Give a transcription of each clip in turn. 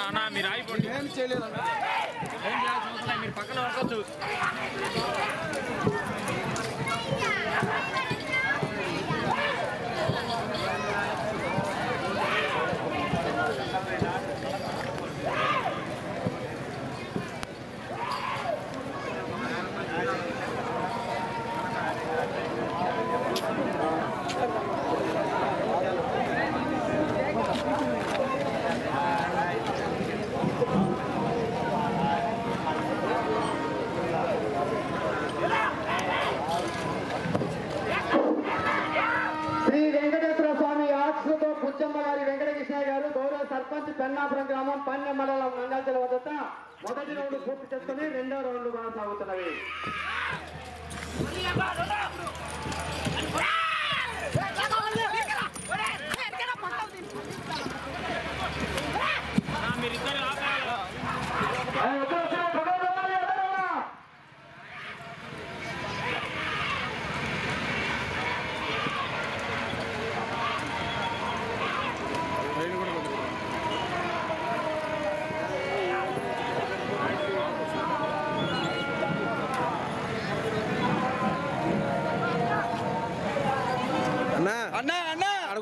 అన్నా మీరు ఆగిపోండి. ఏం చేయలేదు, ఏం చేయాల్సిన మీరు పక్కన వరకొచ్చు. సర్పంచ్ పెన్నాపురం గ్రామం పన్నె మండలం నంద్యాల జిల్లా వద్ద మొదటి రౌండ్ పూర్తి చేసుకుని రెండో రౌండ్ కొనసాగుతున్నవి.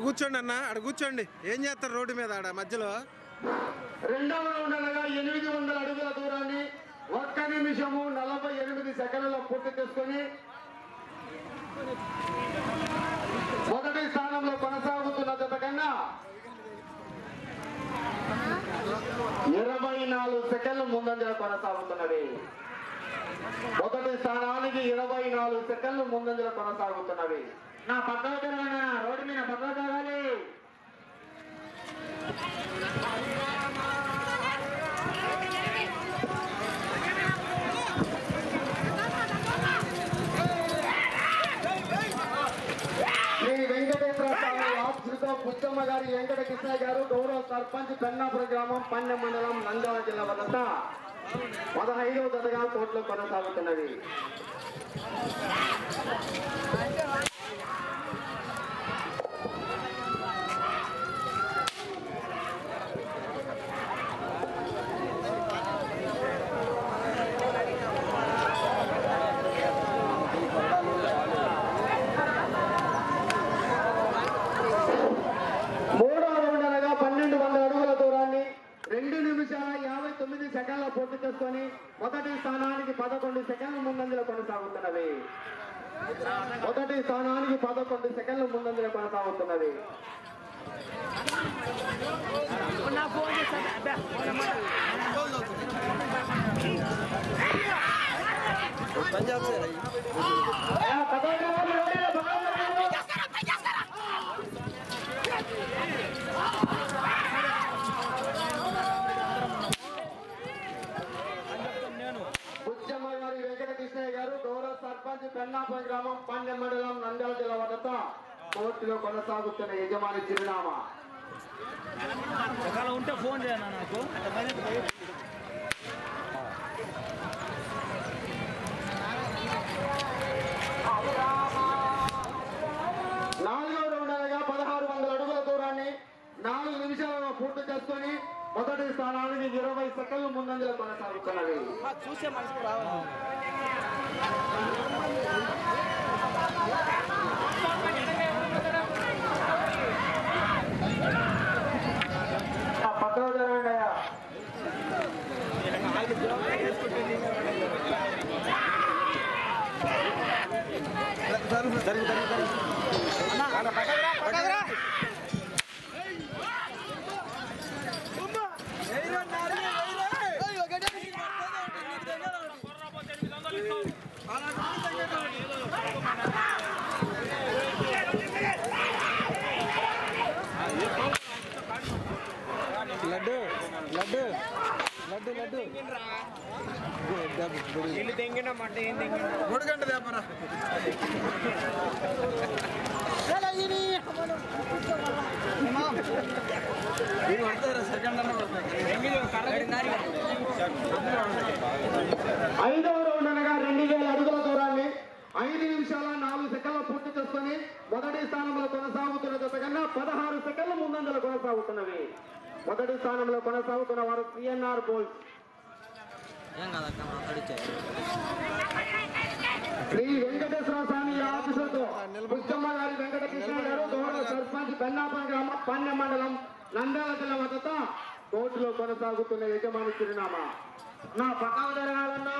కూర్చోండి అన్న, అక్కడ కూర్చోండి. ఏం చేస్తారు రోడ్డు మీద ఆడ మధ్యలో? రెండవ రౌండ్ అనగా 800 అడుగుల దూరాన్ని 1 నిమిషము 48 సెకండ్లలో పూర్తి చేసుకుని మొదటి స్థానంలో కొనసాగుతున్న జత కన్నా 24 సెకండ్లు ముందంజలో కొనసాగుతున్నది. మొదటి స్థానానికి 24 సెకండ్లు ముందంజలో కొనసాగుతున్నవి. నా పక్కన తిరగనా, రోడ్డు మీద పక్కన తిరగాలి. శ్రీ వెంకటేశ్వర స్వామి ఆశ్రిత పుచ్చమ్మ గారి వెంకట కృష్ణ గారు గౌరవ సర్పంచ్ పెన్నాపురం గ్రామం పన్నె మండలం నంద్యాల జిల్లా వద్ద 15వ జతగా కోర్టులో కొనసాగుతున్నది. మూడవ రౌండ్ అనగా 1200 అడుగుల దూరాన్ని 2 నిమిషాల 59 సెకండ్ల పూర్తి చేసుకొని మొదటి స్థానానికి 11 సెకండ్ల ముందంజలో కొనసాగుతున్నవి. మొదటి స్థానానికి 11 సెకండ్ల ముందంజలో కొనసాగుతున్నది. పుచ్చమ్మ గారి వెంకట కృష్ణయ్య గారు గౌరవ సర్పంచ్ పెన్నాపురం గ్రామం పన్నె మండలం నంద్యాల జిల్లా వద్ద కోర్టులో కొనసాగుతున్న యజమాని చిరునామా. ఉంటే ఫోన్ చేయనా నాకు. నాలుగో రౌండ్ అనగా 1600 అడుగుల దూరాన్ని 4 నిమిషాలలో పూర్తి చేసుకొని మొదటి స్థానానికి 20 సెకండ్లు ముందంజలో కొనసాగుతున్నవి. చూసే మనసుకు రావాలి. పక్కన జరగండి అయ్యా. లడ్డు లడ్డు లడ్డు లడ్డు ఇల్లు తెంగిన మట్ట ఏం తెంగిన 3 గంటల వ్యాపార సెకండ్ అన్న ఐదవ రౌండ్ అనగా 2000 అడుగుల దూరాన్ని 5 నిమిషాల 4 సెకండ్లు పూర్తి చేసుకుని మొదటి స్థానంలో కొనసాగుతున్న జత కన్నా 16 సెకండ్ల ముందంజలో కొనసాగుతున్నవి. మొదటి స్థానంలో కొనసాగుతున్న వారు సిఎన్ఆర్ బోల్స్. శ్రీ వెంకటేశ్వర స్వామి ఆఫీసులతో పుష్పమ్మ గారి వెంకటకృష్ణ గారు గౌరవ సర్పంచ్ బెన్నాపురం గ్రామం పాండ్య మండలం నంద్యాల జిల్లా వద్ద కోర్టులో కొనసాగుతున్న యజమాని చిరునామా నా పక్కన జరగాలన్నా.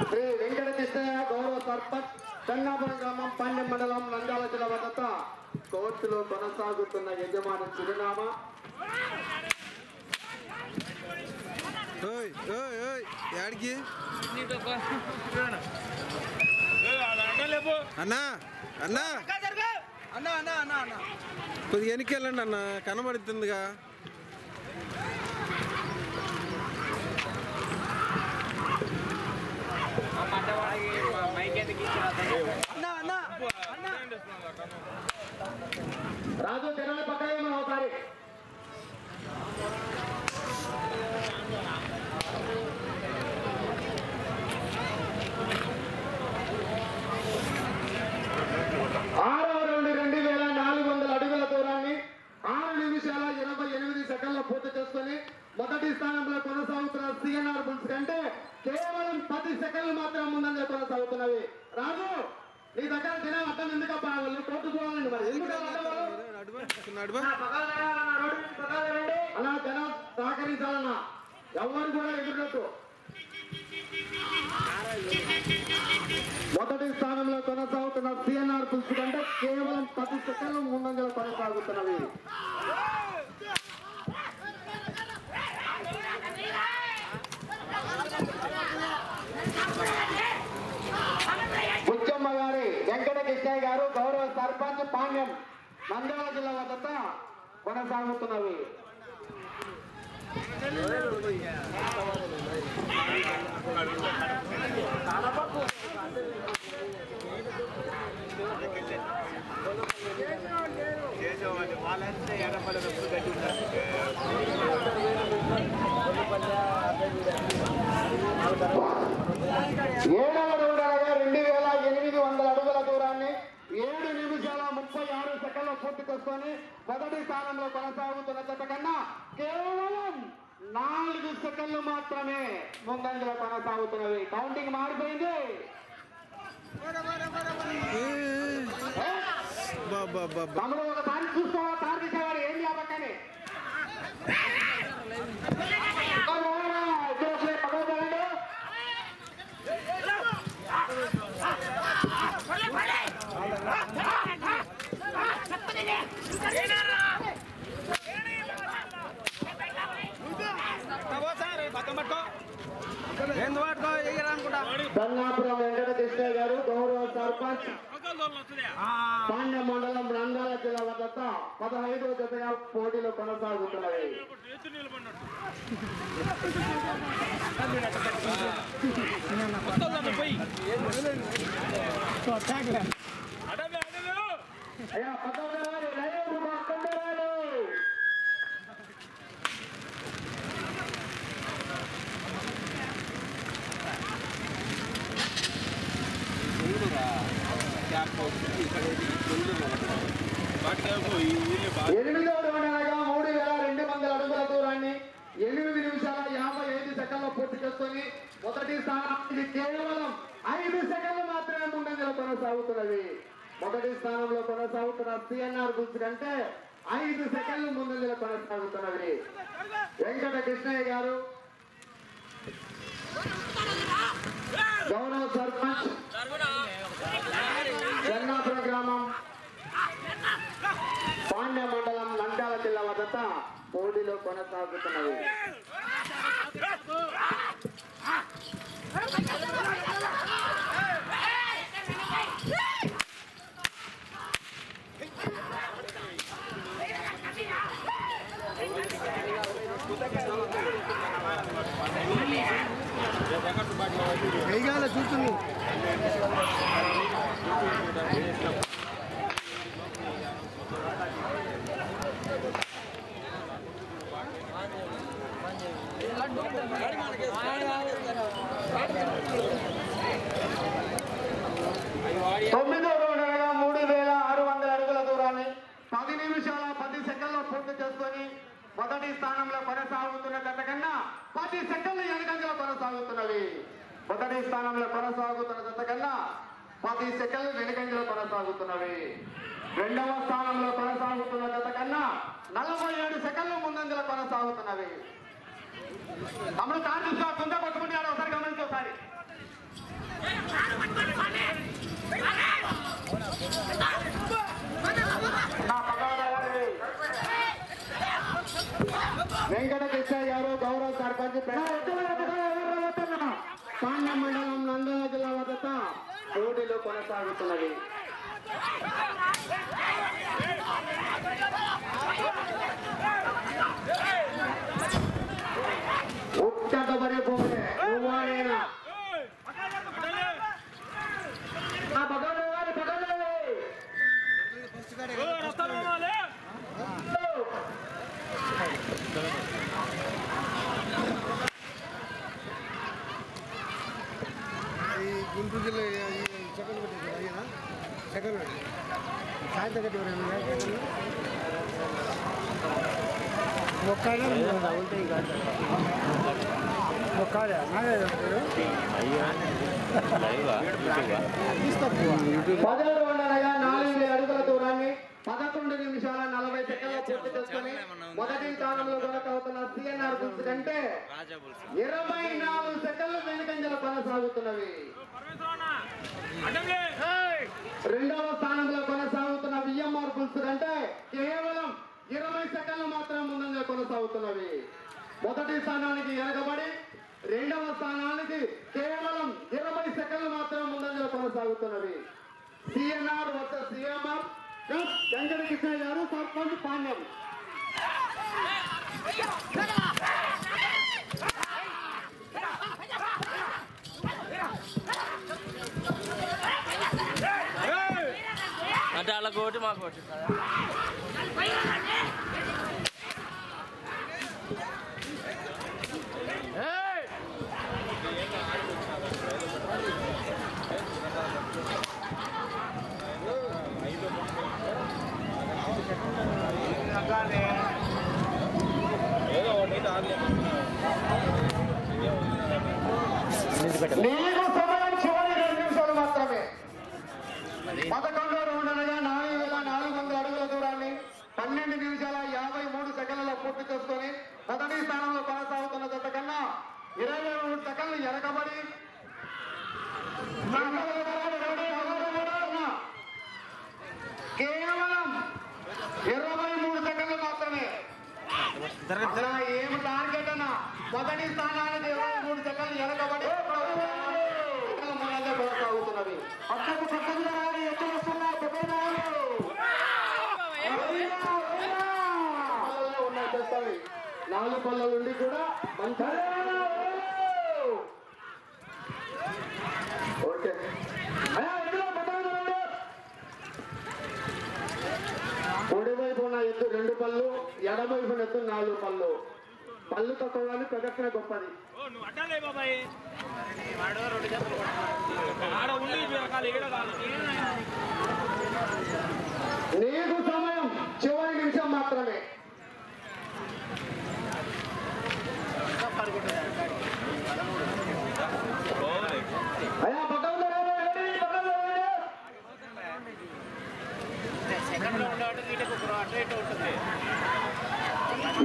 శ్రీ వెంకటకృష్ణ గౌరవ సర్పంచ్ బెన్నాపురం గ్రామం పాండ్య మండలం నంద్యాల జిల్లా వద్ద కోర్టులో కొనసాగుతున్న యజమాని చిరునామా. యాడికి అన్నా అన్నా అన్నా అన్నా అన్నా అన్నా కొద్దిగా వెనక్కి వెళ్ళండి అన్న, కనబడుతుందిగా. రాజు తెరల పక్కనే ఒకసారి ఆరవ రౌండ్ 2400 అడుగుల దూరాన్ని 6 నిమిషాల 28 సెకండ్ల పూర్తి చేసుకుని మొదటి స్థానంలో కొనసాగుతున్న సిఎన్ఆర్ బుల్స్ కంటే కేవలం 10 సెకండ్లు మాత్రం ముందంజ కొనసాగుతున్నవి. రాజు నీ దగ్గర జనం అర్థం ఎందుకబ్బా, వాళ్ళు కోర్టు పోవాలండి. మరి ఎందుకు అలా జనం సహకరించాలన్నా, ఎవరు కూడా ఎదురునట్టు. మొదటి స్థానంలో కొనసాగుతున్న సిఎన్ఆర్ బుల్స్ కంటే కేవలం 10 సెకండ్లు ముందంజలో కొనసాగుతున్నవి. బుచ్చమ్మ గారి వెంకటకృష్ణయ్య గారు గౌరవ సర్పంచ్ పాండ్యం నంద్యాల జిల్లా వద్ద కొనసాగుతున్నవి. ఏడవ రౌండ్ అనగా 2800 అడుగుల దూరాన్ని 7 నిమిషాల 36 సెకండ్ల పూర్తి చేసుకొని మొదటి స్థానంలో కొనసాగుతున్న జత కన్నా కేవలం 4 సెకండ్లు మాత్రమే ముందంజలో కొనసాగుతున్నవి. కౌంటింగ్ మారిపోయింది. తమను ఒకసారి చూసుకోవా, తార్కిసేవాడు ఏం చేయాలి. బెన్నాపురం వెంకటకృష్ణ గారు గౌరవ సర్పంచ్ పాండ్య మండలం నంద్యాల జిల్లా వద్ద 15వ జతగా పోటీలో కొనసాగుతున్నవి. అయ్యా 19 ఎనిమిదవ రౌండ్ అనగా 3200 అడుగుల దూరాన్ని 8 నిమిషాల 55 సెకండ్ల పూర్తి చేసుకొని మొదటి స్థానానికి కేవలం 5 సెకండ్లు మాత్రమే ముందంజలో కొనసాగుతున్నవి. మొదటి స్థానంలో కొనసాగుతున్న సిఎన్ఆర్ బుల్స్ కంటే 5 సెకండ్లు ముందంజలో కొనసాగుతున్నవి. వెంకటకృష్ణయ్య గారు గౌరవ సర్పంచ్ బెన్నాపురం గ్రామం పాండ్య మండలం నంద్యాల జిల్లా వద్ద పోటీలో కొనసాగుతున్నవి. చూస్తుంది తొమ్మిదో రౌండ్ అనగా 3600 అడుగుల దూరాన్ని 10 నిమిషాల 10 సెకండ్లో పూర్తి చేసుకొని మొదటి స్థానంలో కొనసాగుతున్న జత కన్నా 10 సెకండ్ల వెనుకంజలో కొనసాగుతున్నవి. మొదటి స్థానంలో కొనసాగుతున్న జత కన్నా 10 సెకండ్లు వెనుకంజలో కొనసాగుతున్నవి. రెండవ స్థానంలో కొనసాగుతున్న జత కన్నా 47 సెకండ్లు ముందంజలో కొనసాగుతున్నవి. తమను తాను చూసుకో కుంద పట్టుకుంటాడు. ఒకసారి గమనించి ఒకసారి వెంకట కృష్ణ గారు గౌరవ సర్పంచ్ పాండ్యం మండలం నంద్యాల జిల్లా వద్ద పోటీలో కొనసాగుతున్నది. ఉచ్చట బరే పోతే నువ్వాడేనా గుంటూరు జిల్లా సెకండ్ పెట్టేసారు అయ్యా సెకండ్ సాయంత్రం కట్టి ఒక్కడే పదహారు వందలగా 4000 అడుగుల దూరాన్ని 11 నిమిషాల 40 సెకండ్ల పూర్తి చేసుకుని మొదటి స్థానంలో కొనసాగుతున్న సిఎన్ఆర్ బుల్స్ కంటే 24 సెకండ్లు వెనుకంజలు కొనసాగుతున్నవి. రెండవ స్థానంలో కొనసాగుతున్న విఎంఆర్ బుల్స్ కంటే కేవలం 20 సెకండ్లు మాత్రం ముందంగా కొనసాగుతున్నవి. మొదటి స్థానానికి వెనకబడి రెండవ స్థానానికి కేవలం 20 సెకండ్లు మాత్రం ముందంగా కొనసాగుతున్నవి. సిఎన్ఆర్ వద్ద సిఎంఆర్ వెంకట కృష్ణ గారు సర్పంచ్ పాండ్యం. అంటే అలా కోటి మాకు కోటి నీకు సమయం చివరి 2 నిమిషాలు మాత్రమే. 11వ రౌండ్ అనగా 4400 అడుగుల దూరాన్ని 12 నిమిషాల 53 సెకండ్లలో పూర్తి చేసుకొని మొదటి స్థానంలో కొనసాగుతున్న జత కన్నా 23 సెకండ్లు వెనకబడి కేవలం 23 సెకండ్లు మాత్రమే. ఏమి టార్గెట్ అన్నా మొదటి స్థానానికి 23 సెకండ్లు వెనకబడి ముందంగా కొనసాగుతున్నవి. పక్కకు పక్కకు రావాలి, ఎక్కడ వస్తున్నా ఉన్నాయి చేస్తావి 4 పళ్ళ నుండి కూడా మంచి ఓకే. కుడి వైపు ఉన్న ఎత్తు 2 పళ్ళు, ఎడమ వైపు ఎత్తు 4 పళ్ళు. పళ్ళు తక్కువ కానీ ప్రదక్షిణ గొప్పది. నీకు సమయం చివరి నిమిషం మాత్రమే. అయ్యా పక్కన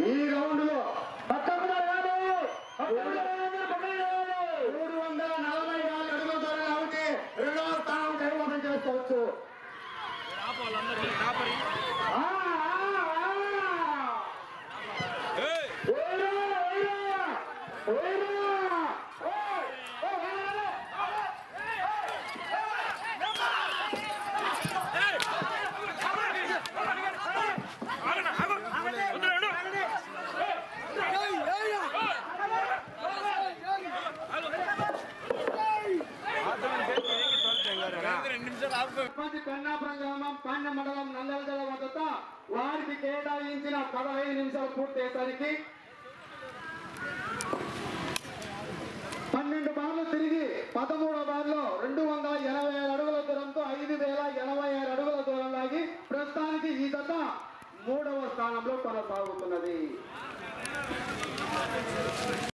ఈ రౌండ్ లో 344 అడుగుల దూరం కాబట్టి 2వ స్థానం కైవసం చేసుకోవచ్చు. కన్నాపురం గ్రామం పాండ్యం మండలం నంద్యాల జిల్లా వద్ద వారికి కేటాయించిన 15 నిమిషాలు పూర్తి అయ్యేసరికి 13వ దారిలో 287 అడుగుల దూరంతో 5086 అడుగుల దూరం లాగి ప్రస్తుతానికి ఈ జత 3వ స్థానంలో కొనసాగుతున్నది.